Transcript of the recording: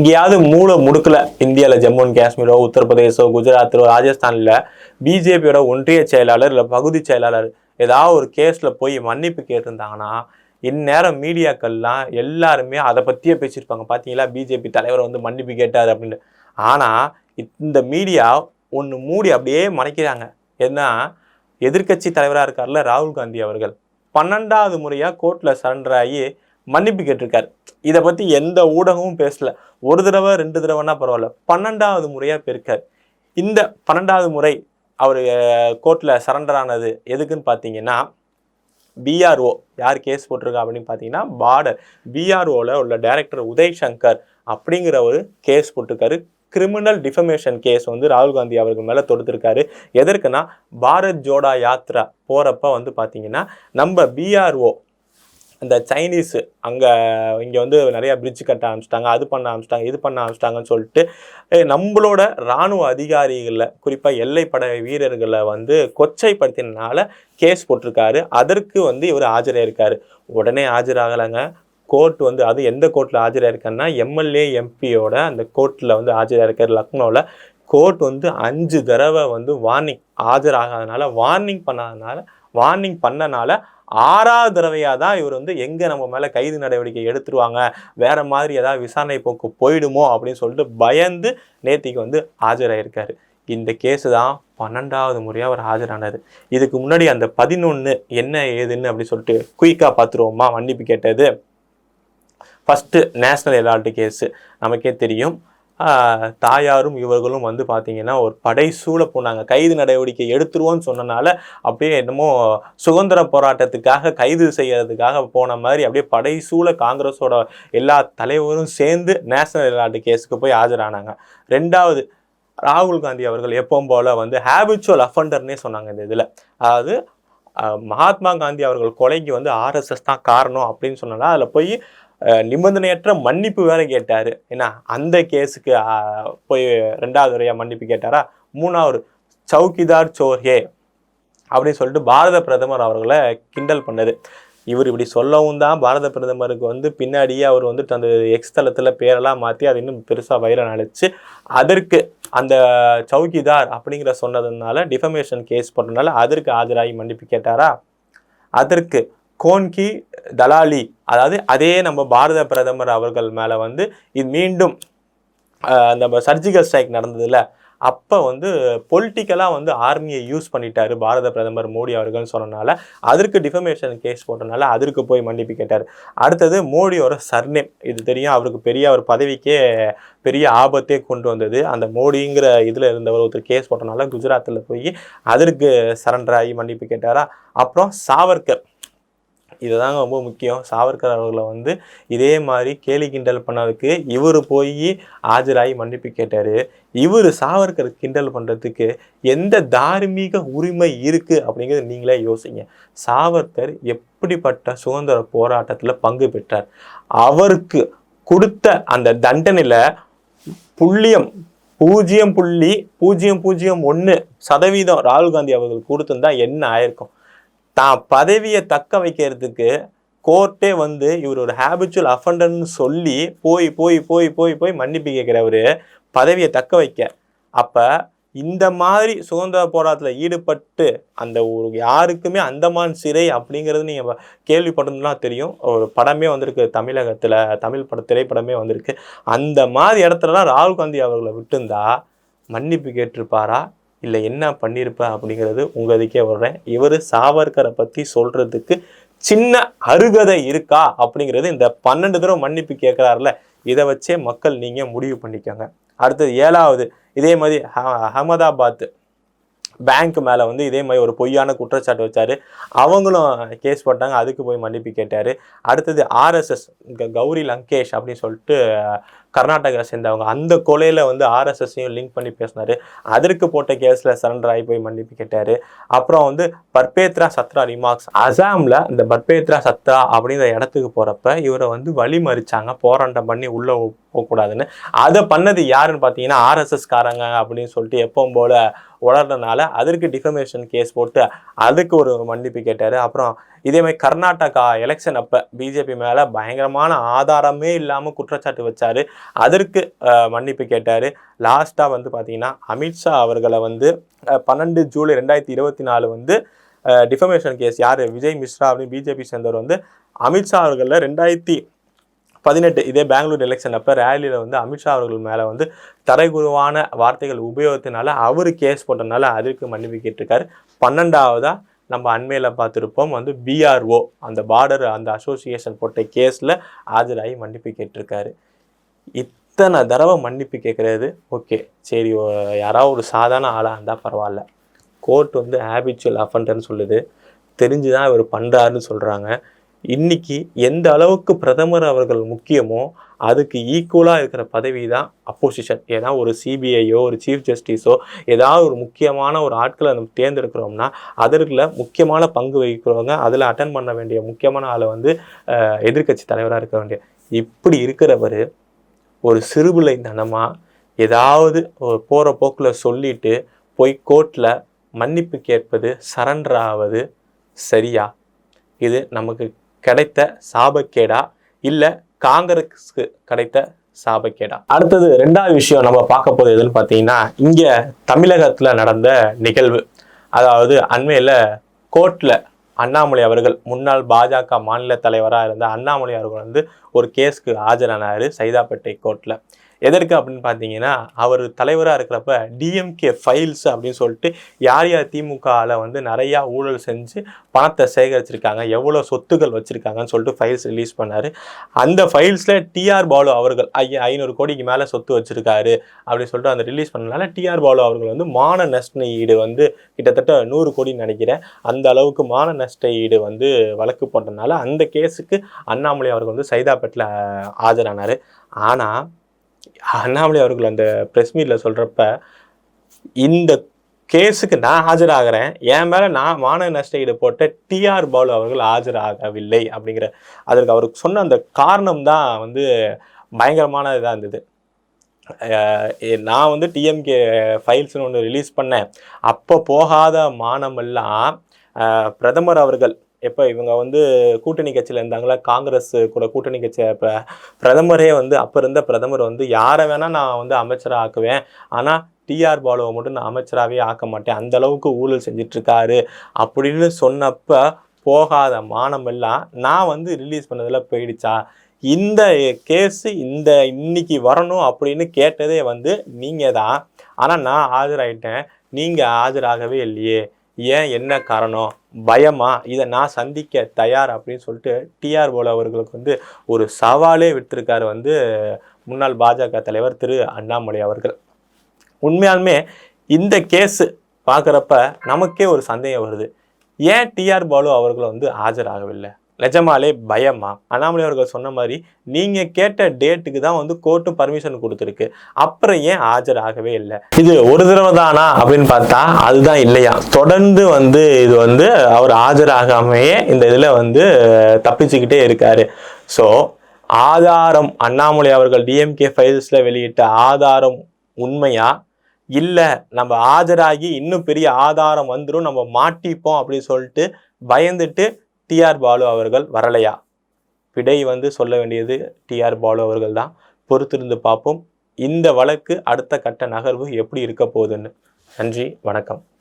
எங்கேயாவது மூல முடுக்கல இந்தியாவில் ஜம்மு அண்ட் காஷ்மீரோ உத்தரப்பிரதேசோ குஜராத்தோ ராஜஸ்தானில் பிஜேபியோட ஒன்றிய செயலாளர் இல்லை பகுதி செயலாளர் ஏதாவது ஒரு கேஸில் போய் மன்னிப்பு கேட்டிருந்தாங்கன்னா இந்நேரம் மீடியாக்கள்லாம் எல்லாருமே அதை பற்றியே பேசியிருப்பாங்க. பார்த்தீங்களா, பிஜேபி தலைவர் வந்து மன்னிப்பு கேட்டார் அப்படின்னு. ஆனால் இந்த மீடியா ஒன்று மூடி அப்படியே மறைக்கிறாங்க. ஏன்னா எதிர்கட்சி தலைவராக இருக்கார்ல ராகுல் காந்தி அவர்கள் 12வது முறையாக கோர்ட்டில் சரண்டர் ஆகி மன்னிப்பு கேட்டிருக்காரு. இதை பற்றி எந்த ஊடகமும் பேசல. ஒரு தடவை 2 தடவைன்னா பரவாயில்ல, 12வது முறையாக போயிருக்கார். இந்த 12வது முறை அவர் கோர்ட்டில் சரண்டர் ஆனது எதுக்குன்னு பார்த்தீங்கன்னா, பிஆர்ஓ யார் கேஸ் போட்டிருக்கா அப்படின்னு பார்த்தீங்கன்னா பார்டர் பிஆர்ஓவில் உள்ள டைரக்டர் உதய் சங்கர் அப்படிங்கிற ஒரு கேஸ் போட்டிருக்காரு. கிரிமினல் டிஃபமேஷன் கேஸ் வந்து ராகுல் காந்தி அவர்கள் மேலே தொடுத்திருக்காரு. எதற்குன்னா, பாரத் ஜோடா யாத்ரா போகிறப்ப வந்து பார்த்தீங்கன்னா நம்ம பிஆர்ஓ இந்த சைனீஸு இங்கே வந்து நிறையா பிரிட்ஜ் கட்ட ஆரம்பிச்சிட்டாங்க, அது பண்ண ஆரம்பிச்சிட்டாங்க, இது பண்ண ஆரம்பிச்சிட்டாங்கன்னு சொல்லிட்டு நம்மளோட இராணுவ அதிகாரிகளில் குறிப்பாக எல்லைப்படை வீரர்களை வந்து கொச்சைப்படுத்தினால கேஸ் போட்டிருக்காரு. அதற்கு வந்து இவர் ஆஜராயிருக்காரு. உடனே ஆஜராகலைங்க. கோர்ட் வந்து அது எந்த கோர்ட்டில் ஆஜராயிருக்காருன்னா எம்எல்ஏ எம்பியோட அந்த கோர்ட்டில் வந்து ஆஜராயிருக்காரு லக்னோவில். கோர்ட் வந்து 5 தடவை வந்து வார்னிங் ஆஜராகாதனால வார்னிங் பண்ணனால 6வது தடவையாக தான் இவர் வந்து எங்கே நம்ம மேலே கைது நடவடிக்கை எடுத்துருவாங்க, வேற மாதிரி ஏதாவது விசாரணை போக்கு போயிடுமோ அப்படின்னு சொல்லிட்டு பயந்து நேத்திக்கு வந்து ஆஜராயிருக்காரு. இந்த கேஸு தான் 12வது முறையாக அவர் ஆஜரானார். இதுக்கு முன்னாடி அந்த 11 என்ன ஏதுன்னு அப்படி சொல்லிட்டு குயிக்காக பார்த்துருவோமா. மன்னிப்பு கேட்டது ஃபஸ்ட்டு நேஷ்னல் ஹெரால்டு கேஸு நமக்கே தெரியும். தாயாரும் இவர்களும் வந்து பார்த்தீங்கன்னா ஒரு படை சூழ போனாங்க. கைது நடவடிக்கை எடுத்துருவோன்னு சொன்னனால அப்படியே என்னமோ சுதந்திர போராட்டத்துக்காக கைது செய்யறதுக்காக போன மாதிரி அப்படியே படை சூழ காங்கிரஸோட எல்லா தலைவரும் சேர்ந்து நேஷனல் ஹெரால்டு கேஸுக்கு போய் ஆஜரானாங்க. 2வது ராகுல் காந்தி அவர்கள் எப்பவும் போல வந்து ஹேபிச்சுவல் அஃபண்டர்னே சொன்னாங்க இந்த இதில். அதாவது மகாத்மா காந்தி அவர்கள் கொலைக்கு வந்து ஆர்எஸ்எஸ் தான் காரணம் அப்படின்னு சொன்னால அதில் போய் நிபந்தனையற்ற மன்னிப்பு வேற கேட்டாரு. ஏன்னா அந்த கேஸுக்கு போய் 2வது முறையாக மன்னிப்பு கேட்டாரா. 3வது சவுக்கிதார் சோர்ஹே அப்படின்னு சொல்லிட்டு பாரத பிரதமர் அவர்களை கிண்டல் பண்ணது. இவர் இப்படி சொல்லவும் தான் பாரத பிரதமருக்கு வந்து பின்னாடியே அவர் வந்து அந்த எக்ஸ் தளத்தில் பேரெல்லாம் மாற்றி அது இன்னும் பெருசாக வைரல் ஆயிடுச்சு. அதற்கு அந்த சவுக்கிதார் அப்படிங்கிற சொன்னதுனால டிஃபமேஷன் கேஸ் போட்டதுனால அதற்கு ஆஜராகி மன்னிப்பு கேட்டாரா. அதற்கு கோன்கி தலாலி, அதாவது அதே நம்ம பாரத பிரதமர் அவர்கள் மேலே வந்து இது மீண்டும் அந்த சர்ஜிக்கல் ஸ்ட்ரைக் நடந்ததில்ல, அப்போ வந்து பொலிட்டிக்கலாக வந்து ஆர்மியை யூஸ் பண்ணிட்டாரு பாரத பிரதமர் மோடி அவர்கள்னு சொன்னனால அதற்கு டிஃபமேஷன் கேஸ் போட்டனால அதற்கு போய் மன்னிப்பு கேட்டார். அடுத்தது மோடியோட சர்நேம் இது தெரியும், அவருக்கு பெரிய ஒரு பதவிக்கே பெரிய ஆபத்தே கொண்டு வந்தது. அந்த மோடிங்கிற இதில் இருந்தவர் ஒருத்தர் கேஸ் போட்டனால குஜராத்தில் போய் அதற்கு சரண்டர் ஆகி மன்னிப்பு கேட்டாரா. அப்புறம் சாவர்கர், இதுதாங்க ரொம்ப முக்கியம். சாவர்கர் அவர்களை வந்து இதே மாதிரி கேலி கிண்டல் பண்ணதுக்கு இவர் போய் ஆஜராகி மன்னிப்பு கேட்டார். இவர் சாவர்கர் கிண்டல் பண்ணுறதுக்கு எந்த தார்மீக உரிமை இருக்குது அப்படிங்கிறது நீங்களே யோசிங்க. சாவர்கர் எப்படிப்பட்ட சுதந்திர போராட்டத்தில் பங்கு பெற்றார்? அவருக்கு கொடுத்த அந்த தண்டனையில் 0.001% ராகுல் காந்தி அவர்கள் கொடுத்துருந்தா என்ன ஆயிருக்கும்? தான் பதவியை தக்க வைக்கிறதுக்கு கோர்ட்டே வந்து இவர் ஒரு ஹேபிச்சுவல் அஃபண்டர்னு சொல்லி போய் போய் போய் போய் போய் மன்னிப்பு கேட்குறவர் பதவியை தக்க வைக்க. அப்போ இந்த மாதிரி சுதந்திர போராட்டத்தில் ஈடுபட்டு அந்த ஒரு யாருக்குமே அந்தமான் சிறை அப்படிங்கிறது நீங்கள் கேள்விப்பட்டதுன்னா தெரியும். ஒரு படமே வந்திருக்கு தமிழகத்தில், திரைப்படமே வந்திருக்கு. அந்த மாதிரி இடத்துலலாம் ராகுல் காந்தி அவர்களை விட்டுருந்தா மன்னிப்பு கேட்டிருப்பாரா இல்லை என்ன பண்ணியிருப்பேன் அப்படிங்கிறது உங்களுக்கே வர்றேன். இவர் சாவர்கரை பற்றி சொல்கிறதுக்கு சின்ன அருகதை இருக்கா அப்படிங்கிறது இந்த 12 தடவை மன்னிப்பு கேட்குறாருல, இதை வச்சே மக்கள் நீங்கள் முடிவு பண்ணிக்கோங்க. அடுத்தது 7வது இதே மாதிரி அகமதாபாத் பேங்க் மேலே வந்து இதே மாதிரி ஒரு பொய்யான குற்றச்சாட்டு வச்சார். அவங்களும் கேஸ் போட்டாங்க, அதுக்கு போய் மன்னிப்பு கேட்டார். அடுத்தது ஆர்எஸ்எஸ் கௌரி லங்கேஷ் அப்படின்னு சொல்லிட்டு கர்நாடகா சேர்ந்தவங்க, அந்த கொலையில் வந்து ஆர்எஸ்எஸ்ஸையும் லிங்க் பண்ணி பேசினார். அதற்கு போட்ட கேஸில் சரண்டர் ஆகி போய் மன்னிப்பு கேட்டார். அப்புறம் வந்து பர்பேத்ரா சத்ரா ரிமார்க்ஸ், அசாமில் இந்த பர்பேத்ரா சத்ரா அப்படிங்கிற இடத்துக்கு போகிறப்ப இவரை வந்து வழி மறிச்சாங்க, போராட்டம் பண்ணி உள்ளே போகக்கூடாதுன்னு. அதை பண்ணது யாருன்னு பார்த்தீங்கன்னா ஆர்எஸ்எஸ் காரங்க அப்படின்னு சொல்லிட்டு எப்பவும் போல் உளறதுனால அதற்கு டிஃபமேஷன் கேஸ் போட்டு அதுக்கு ஒரு மன்னிப்பு கேட்டார். அப்புறம் இதே மாதிரி கர்நாடகா எலெக்ஷன் அப்போ பிஜேபி மேலே பயங்கரமான ஆதாரமே இல்லாமல் குற்றச்சாட்டு வச்சாரு, அதற்கு மன்னிப்பு கேட்டார். லாஸ்ட்டாக வந்து பார்த்தீங்கன்னா அமித்ஷா அவர்களை வந்து 12 ஜூலை 2024 வந்து டிஃபமேஷன் கேஸ் யார் விஜய் மிஸ்ரா அப்படின்னு பிஜேபி சேர்ந்தவர் வந்து அமித்ஷா அவர்களில் 2018 இதே பெங்களூர் எலெக்ஷன் அப்போ ரேலியில் வந்து அமித்ஷா அவர்கள் மேலே வந்து தரைக்குறைவான வார்த்தைகள் உபயோகத்தினால அவர் கேஸ் போட்டனால அதற்கு மன்னிப்பு கேட்டிருக்காரு. 12ஆவதாக நம்ம அண்மையில் பார்த்துருப்போம் வந்து பிஆர்ஓ அந்த பார்டர் அந்த அசோசியேஷன் போட்ட கேஸில் ஆஜராகி மன்னிப்பு கேட்டிருக்காரு. இத்தனை தடவை மன்னிப்பு கேட்குறது ஓகே, சரி யாராவது ஒரு சாதாரண ஆளாக இருந்தால் பரவாயில்ல. கோர்ட் வந்து ஹேபிச்சுவல் அஃபண்டர்னு சொல்லுது, தெரிஞ்சு தான் இவர் பண்ணுறாருன்னு சொல்கிறாங்க. இன்னைக்கு எந்த அளவுக்கு பிரதமர் அவர்கள் முக்கியமோ அதுக்கு ஈக்குவலாக இருக்கிற பதவி தான் அப்போசிஷன். ஏன்னா ஒரு சிபிஐயோ ஒரு சீஃப் ஜஸ்டிஸோ ஏதாவது ஒரு முக்கியமான ஒரு ஆட்களை நம்ம தேர்ந்தெடுக்கிறோம்னா அதற்குள்ள முக்கியமான பங்கு வகிக்கிறவங்க, அதில் அட்டன் பண்ண வேண்டிய முக்கியமான ஆளை வந்து எதிர்கட்சி தலைவராக இருக்க வேண்டிய இப்படி இருக்கிறவர் ஒரு சிறுபிள்ளை தனமாக ஏதாவது போகிற போக்கில் சொல்லிட்டு போய் கோர்ட்டில் மன்னிப்பு கேட்பது, சரண்டர் ஆவது சரியா? இது நமக்கு கிடைத்த சாபக்கேடா இல்லை காங்கிரஸுக்கு கிடைத்த சாபக்கேடா? அடுத்தது 2வது விஷயம் நம்ம பார்க்க போது எதுன்னு பார்த்தீங்கன்னா, இங்கே தமிழகத்தில் நடந்த நிகழ்வு. அதாவது அண்மையில் கோர்ட்டில் அண்ணாமலை அவர்கள் முன்னாள் பாஜக மாநில தலைவராக இருந்த அண்ணாமலை அவர்கள் வந்து ஒரு கேஸ்க்கு ஆஜரானார் சைதாப்பேட்டை கோர்ட்டில். எதற்கு அப்படின்னு பார்த்தீங்கன்னா, அவர் தலைவராக இருக்கிறப்ப டிஎம்கே ஃபைல்ஸ் அப்படின்னு சொல்லிட்டு யார் யார் திமுகவில் வந்து நிறையா ஊழல் செஞ்சு பணத்தை சேகரிச்சிருக்காங்க, எவ்வளோ சொத்துக்கள் வச்சுருக்காங்கன்னு சொல்லிட்டு ஃபைல்ஸ் ரிலீஸ் பண்ணார். அந்த ஃபைல்ஸில் டிஆர் பாலு அவர்கள் 500 கோடிக்கு மேலே சொத்து வச்சுருக்காரு அப்படின்னு சொல்லிட்டு அந்த ரிலீஸ் பண்ணனால டிஆர் பாலு அவர்கள் வந்து மான நஷ்ட ஈடு வந்து கிட்டத்தட்ட 100 கோடின்னு நினைக்கிறேன், அந்த அளவுக்கு மான நஷ்ட ஈடு வந்து வழக்கு போட்டனால அந்த கேஸுக்கு அண்ணாமலை அவர்கள் வந்து சைதாப்பேட்டில் ஆஜரானார். ஆனால் அண்ணாமலை அவர்கள் அந்த ப்ரெஸ் மீட்டில் சொல்கிறப்ப இந்த கேஸுக்கு நான் ஆஜராகிறேன், என் மேலே நான் மான நஷ்ட ஈடு போட்ட டிஆர் பாலு அவர்கள் ஆஜராகவில்லை அப்படிங்கிற அதற்கு அவருக்கு சொன்ன அந்த காரணம் தான் வந்து பயங்கரமான இதாக இருந்தது. நான் வந்து டிஎம்கே ஃபைல்ஸ்னு ஒன்று ரிலீஸ் பண்ணேன், அப்போ போகாத மானமெல்லாம் பிரதமர் அவர்கள் எப்போ இவங்க வந்து கூட்டணி கட்சியில் இருந்தாங்களா, காங்கிரஸ் கூட கூட்டணி கட்சி பிரதமரே வந்து அப்போ இருந்த பிரதமர் வந்து யாரை வேணால் நான் வந்து அமைச்சராக ஆக்குவேன், ஆனால் டிஆர் பாலுவை மட்டும் நான் அமைச்சராகவே ஆக்க மாட்டேன், அந்த அளவுக்கு ஊழல் செஞ்சிட்ருக்காரு அப்படின்னு சொன்னப்போ போகாத மானமெல்லாம் நான் வந்து ரிலீஸ் பண்ணதில் போயிடுச்சா? இந்த கேஸு இன்னைக்கு வரணும் அப்படின்னு கேட்டதே வந்து நீங்கள் தான், ஆனால் நான் ஆஜராயிட்டேன், நீங்கள் ஆஜராகவே இல்லையே, ஏன், என்ன காரணம், பயமா, இதை நான் சந்திக்க தயார் அப்படின்னு சொல்லிட்டு டிஆர் பாலு அவர்களுக்கு வந்து ஒரு சவாலே விடுத்திருக்காரு வந்து முன்னாள் பாஜக தலைவர் திரு அண்ணாமலை அவர்கள். உண்மையாலுமே இந்த கேஸு பார்க்குறப்ப நமக்கே ஒரு சந்தேகம் வருது, ஏன் டிஆர் பாலு அவர்கள் வந்து ஆஜராகவில்லை? நிஜமாலே பயமா? அண்ணாமலை அவர்கள் சொன்ன மாதிரி நீங்கள் கேட்ட டேட்டுக்கு தான் வந்து கோர்ட்டும் பர்மிஷன் கொடுத்துருக்கு, அப்புறம் ஏன் ஆஜராகவே இல்லை? இது ஒரு தடவை தானா அப்படின்னு பார்த்தா அதுதான் இல்லையா, தொடர்ந்து வந்து இது வந்து அவர் ஆஜராகாமையே இந்த இதில் வந்து தப்பிச்சுக்கிட்டே இருக்காரு. ஸோ ஆதாரம் அண்ணாமலை அவர்கள் டிஎம்கே ஃபைல்ஸில் வெளியிட்ட ஆதாரம் உண்மையா, இல்லை நம்ம ஆஜராகி இன்னும் பெரிய ஆதாரம் வந்துடும் நம்ம மாட்டிப்போம் அப்படின்னு சொல்லிட்டு பயந்துட்டு டிஆர் பாலு அவர்கள் வரலையா? விடை வந்து சொல்ல வேண்டியது டிஆர் பாலு அவர்கள் தான். பொறுத்திருந்து பார்ப்போம் இந்த வழக்கு அடுத்த கட்ட நகர்வு எப்படி இருக்க போகுதுன்னு. நன்றி, வணக்கம்.